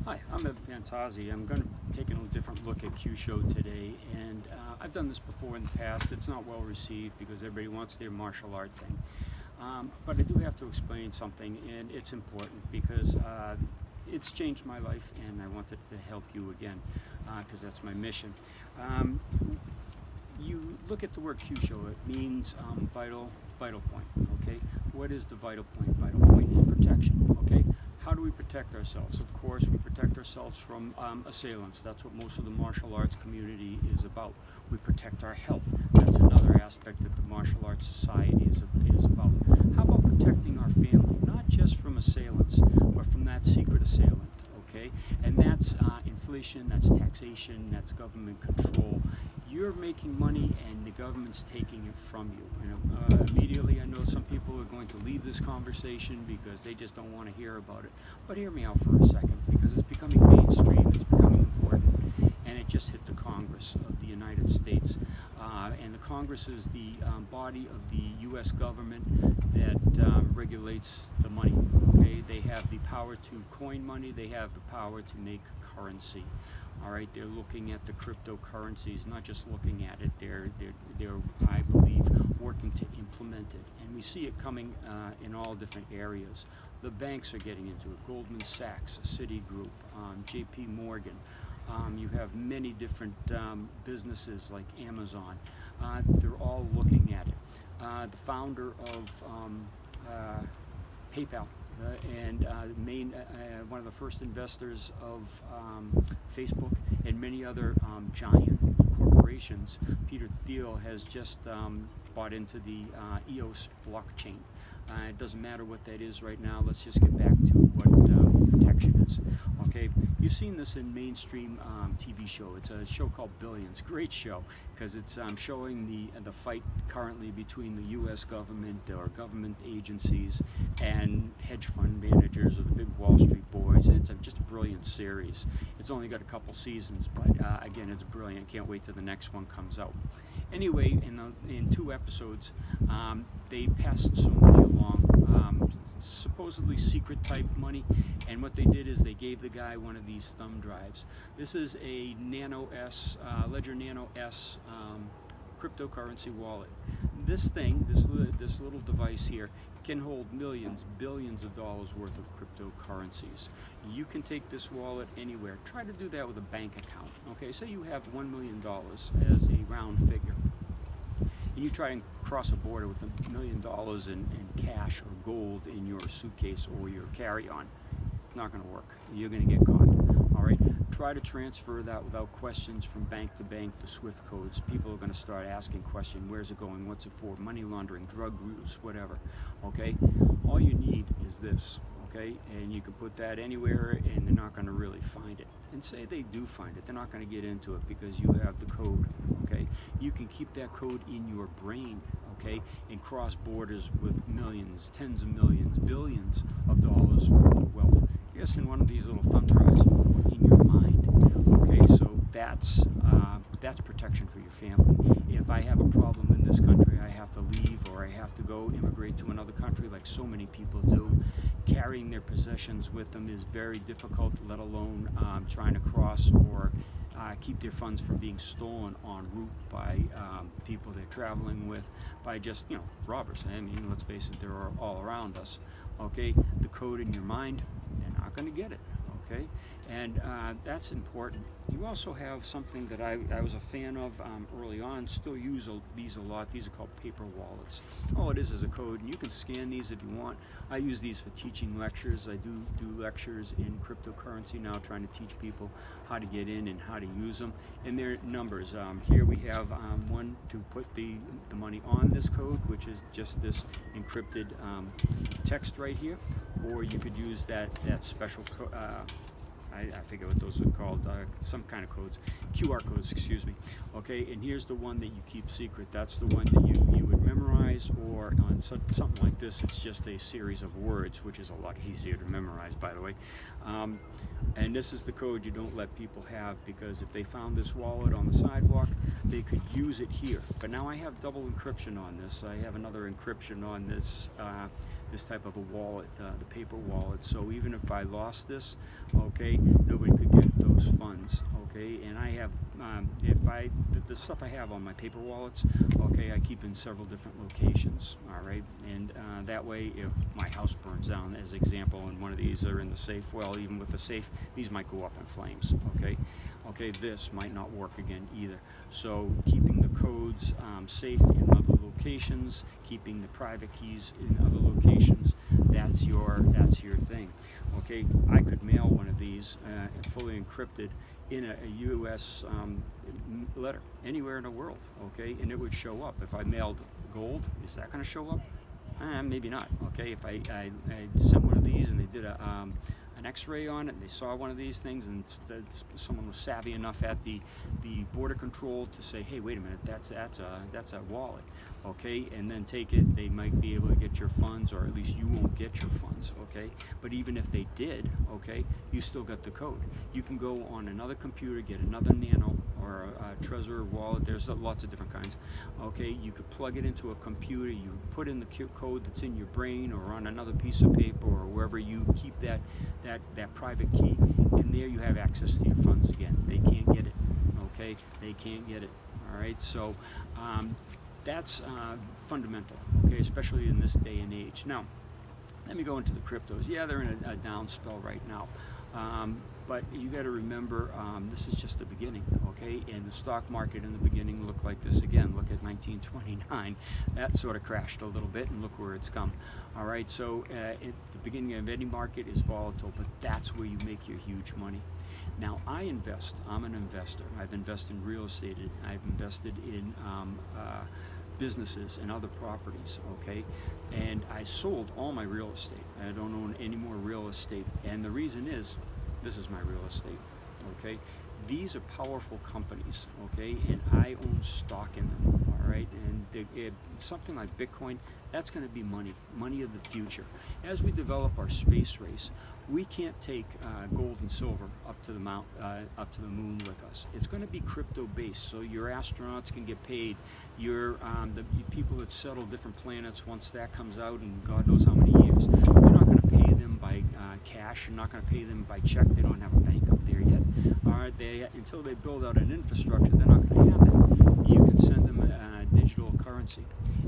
Hi, I'm Pantazi. I'm going to take a different look at Kyusho today, and I've done this before in the past. It's not well received because everybody wants their martial art thing. But I do have to explain something, and it's important because it's changed my life, and I wanted to help you again because that's my mission. You look at the word Kyusho, it means vital point, okay? What is the vital point? Vital point is protection, okay? How do we protect ourselves? Of course, we protect ourselves from assailants. That's what most of the martial arts community is about. We protect our health. That's another aspect that the martial arts society is about. How about protecting our family, not just from assailants, but from that secret assailant, okay? And that's inflation, that's taxation, that's government control. You're making money and the government's taking it from you. And immediately I know some people are going to leave this conversation because they just don't want to hear about it. But hear me out for a second, because it's becoming mainstream, it's becoming important, and it just hit the Congress of the United States. And the Congress is the body of the U.S. government that regulates the money. Okay, they have the power to coin money, they have the power to make currency. All right, they're looking at the cryptocurrencies, not just looking at it. They're I believe, working to implement it, and we see it coming in all different areas. The banks are getting into it. Goldman Sachs, Citigroup, J.P. Morgan. You have many different businesses like Amazon. They're all looking at it. The founder of PayPal. And one of the first investors of Facebook and many other giant corporations, Peter Thiel, has just bought into the EOS blockchain. It doesn't matter what that is right now. Let's just get back to what protection is. Okay, you've seen this in mainstream TV show. It's a show called Billions. Great show because it's showing the fight currently between the U.S. government or government agencies and hedge fund managers or the big Wall Street boys. It's just a brilliant series. It's only got a couple seasons, but again, it's brilliant. Can't wait till the next one comes out. Anyway, in 2 episodes, they passed some money along, supposedly secret type money, and what they did is they gave the guy one of these thumb drives. This is a Nano S, Ledger Nano S cryptocurrency wallet. This thing, this little device here, can hold millions, billions of dollars worth of cryptocurrencies. You can take this wallet anywhere. Try to do that with a bank account. Okay, say you have $1 million as a round figure, and you try and cross a border with $1 million in cash or gold in your suitcase or your carry-on. Not going to work. You're going to get caught. All right. Try to transfer that without questions from bank to bank, the SWIFT codes. People are going to start asking questions. Where's it going? What's it for? Money laundering, drug use, whatever. Okay. All you need is this. Okay, and you can put that anywhere and they're not going to really find it. And say they do find it, they're not going to get into it because you have the code. Okay, you can keep that code in your brain. Okay, and cross borders with millions, tens of millions, billions of dollars worth of wealth. Yes, in one of these little thumb drives in your mind. Okay, so that's protection for your family. If I have a problem in this country, I have to leave or I have to go immigrate to another country like so many people do. Carrying their possessions with them is very difficult, let alone trying to cross or keep their funds from being stolen en route by people they're traveling with, by just, robbers. I mean, let's face it, they're all around us. Okay, the code in your mind, they're not going to get it. Okay, and that's important. You also have something that I was a fan of early on, still use these a lot. These are called paper wallets. All it is a code, and you can scan these if you want. I use these for teaching lectures. I do lectures in cryptocurrency now, trying to teach people how to get in and how to use them. And they're numbers. Here we have one to put the money on this code, which is just this encrypted text right here, or you could use that special I forget what those are called, some kind of codes, QR codes, excuse me. Okay, and here's the one that you keep secret. That's the one that you would memorize, or on something like this, it's just a series of words, which is a lot easier to memorize, by the way. And this is the code you don't let people have, because if they found this wallet on the sidewalk, they could use it here. But now I have double encryption on this. I have another encryption on this this type of a wallet, the paper wallet. So even if I lost this, okay, nobody could get those funds, okay. And I have, the stuff I have on my paper wallets, okay, I keep in several different locations, all right. And that way, if my house burns down, as example, and one of these are in the safe, well, even with the safe, these might go up in flames, okay. Okay, this might not work again either. So keeping the codes safe in other locations, keeping the private keys in other locations, that's your thing. Okay, I could mail one of these fully encrypted in a U.S. Letter anywhere in the world, okay, and it would show up. If I mailed gold, is that going to show up? Maybe not. Okay, if I sent one of these and they did an X-ray on it, and they saw one of these things, and someone was savvy enough at the border control to say, hey, wait a minute, that's a wallet, okay, and then take it, they might be able to get your funds, or at least you won't get your funds, okay. But even if they did, okay, you still got the code. You can go on another computer, get another Nano or a Trezor wallet. There's lots of different kinds, okay. You could plug it into a computer, you put in the code that's in your brain or on another piece of paper or wherever you keep that private key, and there you have access to your funds again. They can't get it, okay? They can't get it, all right? So that's fundamental, okay, especially in this day and age. Now, let me go into the cryptos. Yeah, they're in a down spell right now. But you got to remember, this is just the beginning, okay? And the stock market in the beginning looked like this again. Look at 1929. That sort of crashed a little bit, and look where it's come. All right, so at the beginning of any market is volatile, but that's where you make your huge money. Now, I invest. I'm an investor. I've invested in real estate. I've invested in businesses and other properties, okay? And I sold all my real estate. I don't own any more real estate. And the reason is, this is my real estate, okay? These are powerful companies, okay? And I own stock in them, all right? And something like Bitcoin, that's going to be money of the future. As we develop our space race, we can't take gold and silver up to the moon with us. It's going to be crypto-based, so your astronauts can get paid. The people that settle different planets, once that comes out in God knows how many years, you're not going to pay them by cash. You're not going to pay them by check. They don't have a bank up there yet. All right, until they build out an infrastructure, they're not going to have that. You can send them digital currency.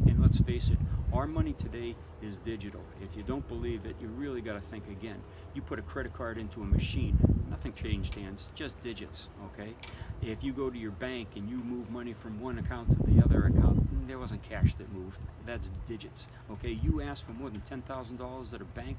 And let's face it, our money today is digital. If you don't believe it, you really got to think again. You put a credit card into a machine, nothing changed hands, just digits, okay? If you go to your bank and you move money from one account to the other account, there wasn't cash that moved. That's digits, okay? You ask for more than $10,000 at a bank,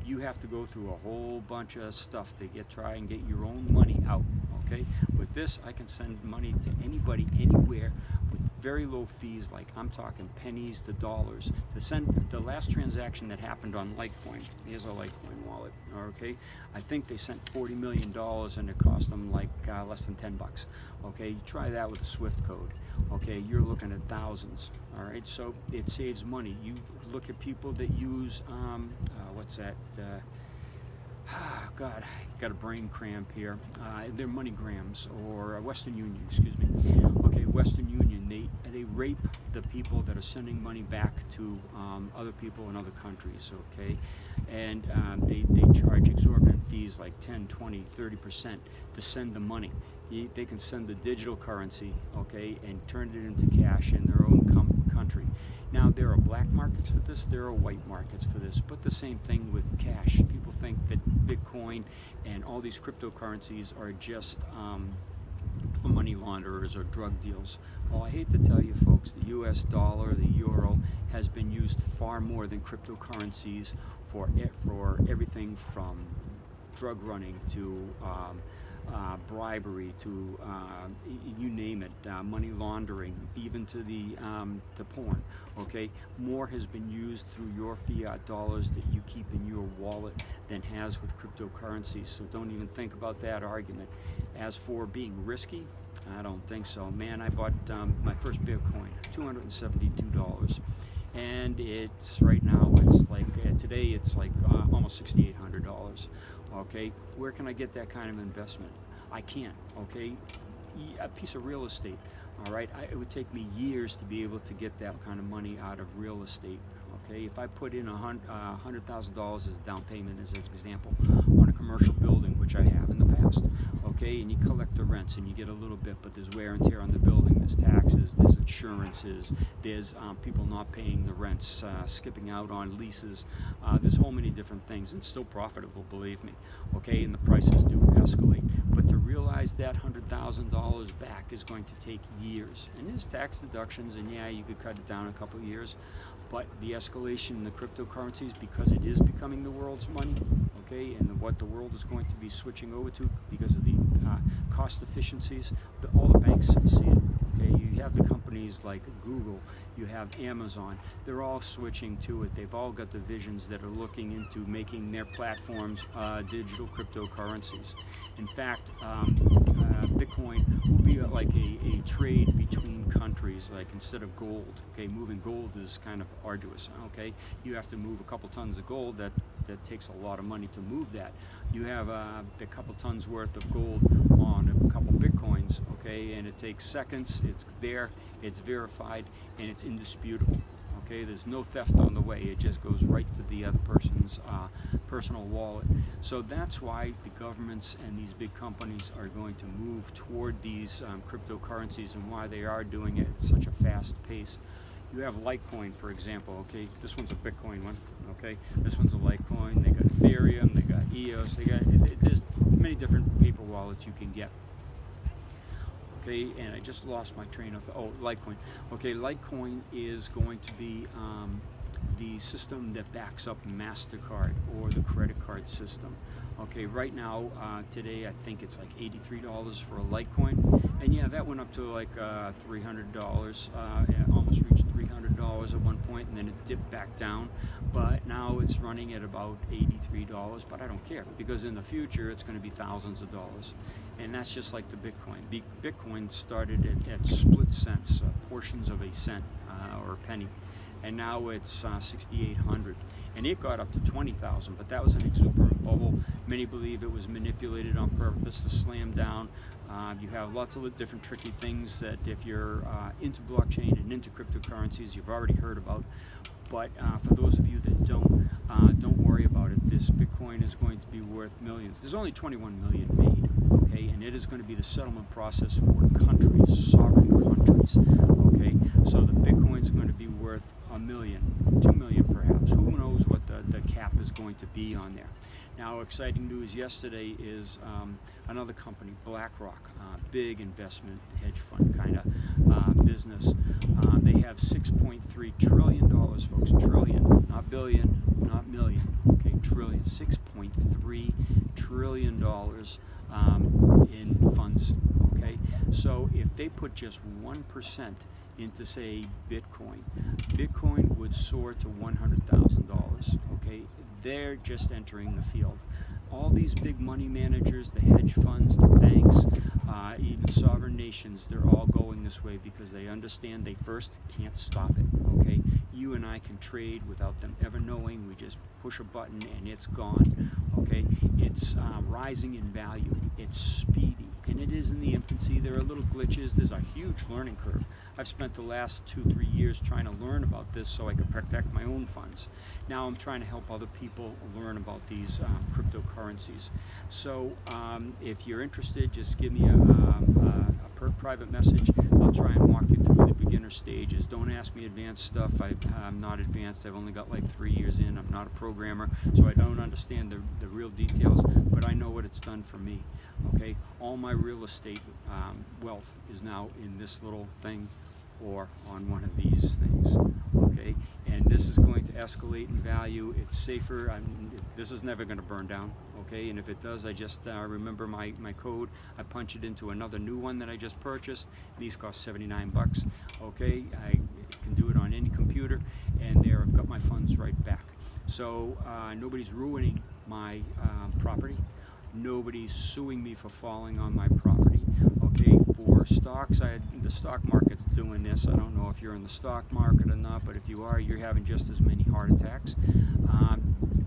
you have to go through a whole bunch of stuff to try and get your own money out, okay? With this, I can send money to anybody, anywhere, with very low fees, like I'm talking pennies to dollars. To send the last transaction that happened on Litecoin, here's a Litecoin wallet, okay? I think they sent $40 million and it cost them like less than 10 bucks, okay? You try that with a SWIFT code, okay? You're looking at thousands, all right? So it saves money. You look at people that use, what's that? God, I got a brain cramp here. They're MoneyGrams or Western Union, excuse me. Okay, Western Union, they rape the people that are sending money back to other people in other countries, okay? And they charge exorbitant fees like 10, 20, 30% to send the money. They can send the digital currency, okay, and turn it into cash in their own country. Now, there are black markets for this, there are white markets for this, but the same thing with cash. People think that Bitcoin and all these cryptocurrencies are just for money launderers or drug deals. Well, I hate to tell you folks, the US dollar, the euro, has been used far more than cryptocurrencies for everything from drug running to bribery to you name it, money laundering, even to porn. Okay, more has been used through your fiat dollars that you keep in your wallet than has with cryptocurrencies. So don't even think about that argument. As for being risky, I don't think so. Man, I bought my first Bitcoin, $272. And it's right now, it's like today it's like almost $6,800. Okay, where can I get that kind of investment? I can't. Okay, a piece of real estate. All right, it would take me years to be able to get that kind of money out of real estate. Okay, if I put in $100,000 as a down payment, as an example, on a commercial building, which I have in the past, okay, and you collect the rents and you get a little bit, but there's wear and tear on the building, there's taxes, there's insurances, there's people not paying the rents, skipping out on leases, there's so many different things, and still profitable, believe me, okay, and the prices do escalate. But to realize that $100,000 back is going to take years, and there's tax deductions, and yeah, you could cut it down a couple of years, but the escalation in the cryptocurrencies, because it is becoming the world's money, okay, and what the world is going to be switching over to because of the cost efficiencies, all the banks see it. Okay, you have the companies like Google, you have Amazon, they're all switching to it. They've all got divisions that are looking into making their platforms digital cryptocurrencies. In fact, Bitcoin will be like a trade between countries, like instead of gold. Okay, moving gold is kind of arduous. Okay, you have to move a couple tons of gold. That takes a lot of money to move that. You have a couple tons worth of gold on a couple Bitcoins, okay, and it takes seconds. It's there, it's verified, and it's indisputable. Okay, there's no theft on the way. It just goes right to the other person's personal wallet. So that's why the governments and these big companies are going to move toward these cryptocurrencies, and why they are doing it at such a fast pace. You have Litecoin, for example, okay? This one's a Bitcoin one, okay? This one's a Litecoin. They got Ethereum, they got EOS, there's many different paper wallets you can get. Okay, and I just lost my train of thought. Oh, Litecoin. Okay, Litecoin is going to be the system that backs up MasterCard or the credit card system. Okay, right now, today, I think it's like $83 for a Litecoin. And yeah, that went up to like $300, almost reached $300 at one point, and then it dipped back down. But now it's running at about $83, but I don't care, because in the future, it's going to be thousands of dollars. And that's just like the Bitcoin. Bitcoin started at split cents, portions of a cent or a penny. And now it's 6,800, and it got up to 20,000, but that was an exuberant bubble. Many believe it was manipulated on purpose to slam down. You have lots of different tricky things that if you're into blockchain and into cryptocurrencies, you've already heard about. But for those of you that don't worry about it. This Bitcoin is going to be worth millions. There's only 21 million made, okay, and it is going to be the settlement process for countries, sovereign countries, okay. So the Bitcoin is going to be worth $1 million, $2 million perhaps. Who knows what the cap is going to be on there. Now, exciting news yesterday is another company, BlackRock, big investment hedge fund kind of business. They have $6.3 trillion, folks, trillion, not billion, not million, okay, trillion, $6.3 trillion in funds, okay? So if they put just 1% into, say, Bitcoin would soar to $100,000, okay? They're just entering the field. All these big money managers, the hedge funds, the banks, even sovereign nations, they're all going this way because they understand they first can't stop it, okay? You and I can trade without them ever knowing. We just push a button and it's gone, okay? It's rising in value. It's speedy, and it is in the infancy. There are little glitches. There's a huge learning curve. I've spent the last 2-3 years trying to learn about this so I can protect my own funds. Now I'm trying to help other people learn about these cryptocurrencies. So if you're interested, just give me a private message. I'll try and walk you through the beginner stages. Don't ask me advanced stuff. I'm not advanced. I've only got like 3 years in. I'm not a programmer, so I don't understand the real details, but I know what it's done for me. Okay, all my real estate wealth is now in this little thing or on one of these things, okay, and this is going to escalate in value. It's safer. This is never going to burn down, okay, and if it does, I just remember my code. I punch it into another new one that I just purchased. These cost 79 bucks, okay. I can do it on any computer, and there I've got my funds right back. So nobody's ruining my property. Nobody's suing me for falling on my property. Okay, for stocks, the stock market's doing this. I don't know if you're in the stock market or not, but if you are, you're having just as many heart attacks.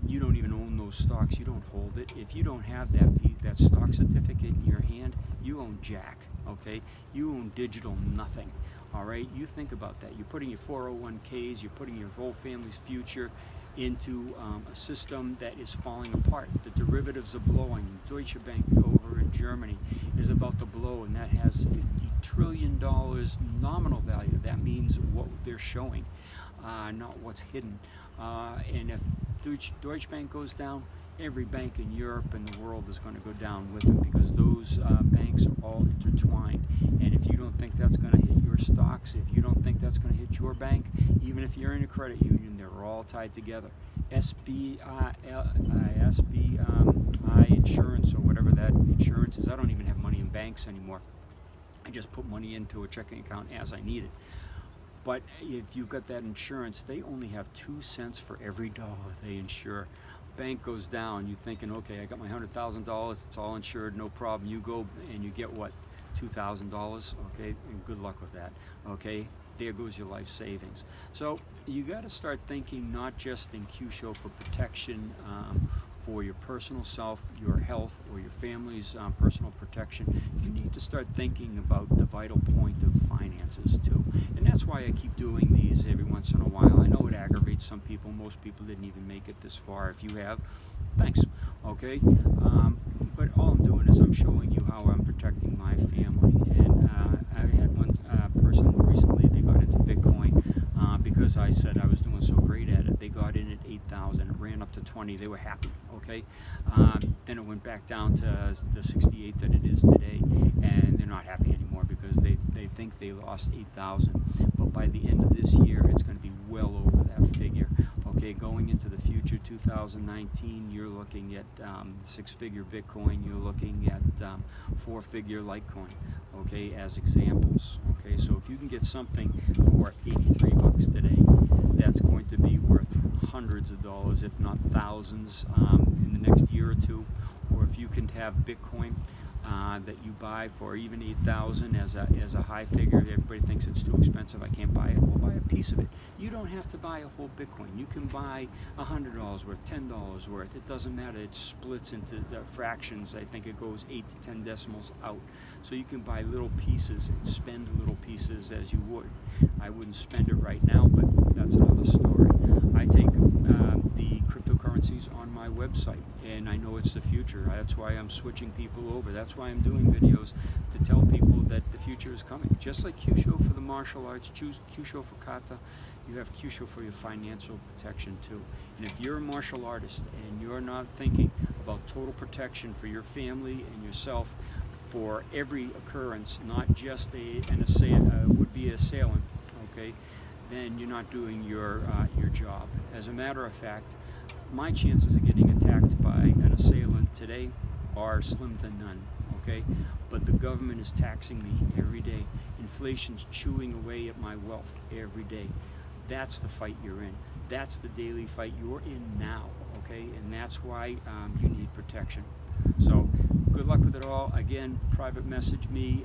You don't even own those stocks. You don't hold it. If you don't have that stock certificate in your hand, you own jack. Okay, you own digital nothing. All right, you think about that. You're putting your 401ks, you're putting your whole family's future into a system that is falling apart. The derivatives are blowing. Deutsche Bank over in Germany is about to blow, and that has $50 trillion nominal value. That means what they're showing, not what's hidden. And if Deutsche Bank goes down, every bank in Europe and the world is going to go down with them, because those banks are all intertwined. And if you don't think that's going to hit your stocks, if you don't think that's going to hit your bank, even if you're in a credit union, they're all tied together. SBI insurance, or whatever that insurance is. I don't even have money in banks anymore. I just put money into a checking account as I need it. But if you've got that insurance, they only have 2 cents for every dollar they insure. Bank goes down, you're thinking, okay, I got my $100,000, it's all insured, no problem. You go and you get what, $2,000, okay, and good luck with that, okay? There goes your life savings. So you got to start thinking not just in Kyusho for protection for your personal self, your health, or your family's personal protection. You need to start thinking about the vital point of finances too. And that's why I keep doing these every once in a while. I know it aggravates some people. Most people didn't even make it this far. If you have, thanks, okay? But all I'm doing is I'm showing you how I'm protecting my family. And I had one person recently, they got into Bitcoin because I said I was doing so great at it. They got in at 8,000, it ran up to 20, they were happy, okay? Then it went back down to the 68 that it is today, and they're not happy anymore because they think they lost 8,000. But by the end of this year, it's going to be well over that figure. Okay, going into the future, 2019, you're looking at 6-figure Bitcoin, you're looking at 4-figure Litecoin, okay, as examples. Okay, so if you can get something for 83 bucks today, that's going to be worth hundreds of dollars, if not thousands, in the next year or two. Or if you can have Bitcoin that you buy for even 8,000 as a high figure. Everybody thinks it's too expensive, I can't buy it. Well, buy a piece of it. You don't have to buy a whole Bitcoin. You can buy $100 worth, $10 worth. It doesn't matter. It splits into fractions. I think it goes 8 to 10 decimals out. So you can buy little pieces and spend little pieces as you would. I wouldn't spend it right now, but that's another story. I take the cryptocurrencies on my website, and I know it's the future. That's why I'm switching people over. That's why I'm doing videos to tell people that the future is coming. Just like Kyusho for the martial arts, Kyusho for kata, you have Kyusho for your financial protection too. And if you're a martial artist and you're not thinking about total protection for your family and yourself for every occurrence, not just would-be assailant, okay, then you're not doing your job. As a matter of fact, my chances of getting attacked by an assailant today are slim to none, okay? But the government is taxing me every day. Inflation's chewing away at my wealth every day. That's the fight you're in. That's the daily fight you're in now, okay? And that's why you need protection. So good luck with it all. Again, private message me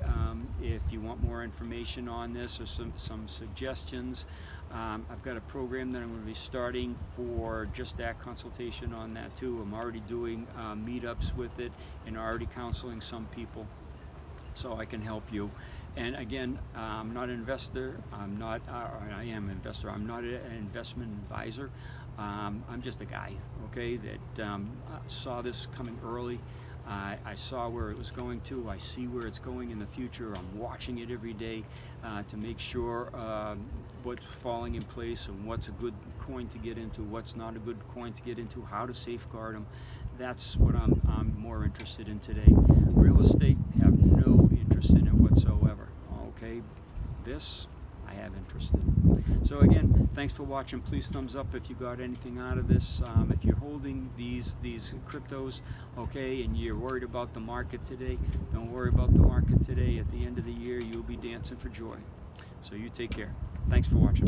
if you want more information on this or some suggestions. I've got a program that I'm going to be starting for just that consultation on that too. I'm already doing meetups with it and already counseling some people, so I can help you. And again, I'm not an investor. I am an investor. I'm not an investment advisor. I'm just a guy, okay, that saw this coming early. I saw where it was going to. I see where it's going in the future. I'm watching it every day to make sure what's falling in place and what's a good coin to get into, what's not a good coin to get into, how to safeguard them. That's what I'm more interested in today. Real estate, have no interest in it whatsoever. Okay, this I have interest in. So again, thanks for watching. Please thumbs up if you got anything out of this. If you're holding these cryptos, okay, and you're worried about the market today, don't worry about the market today. At the end of the year, you'll be dancing for joy. So you take care. Thanks for watching.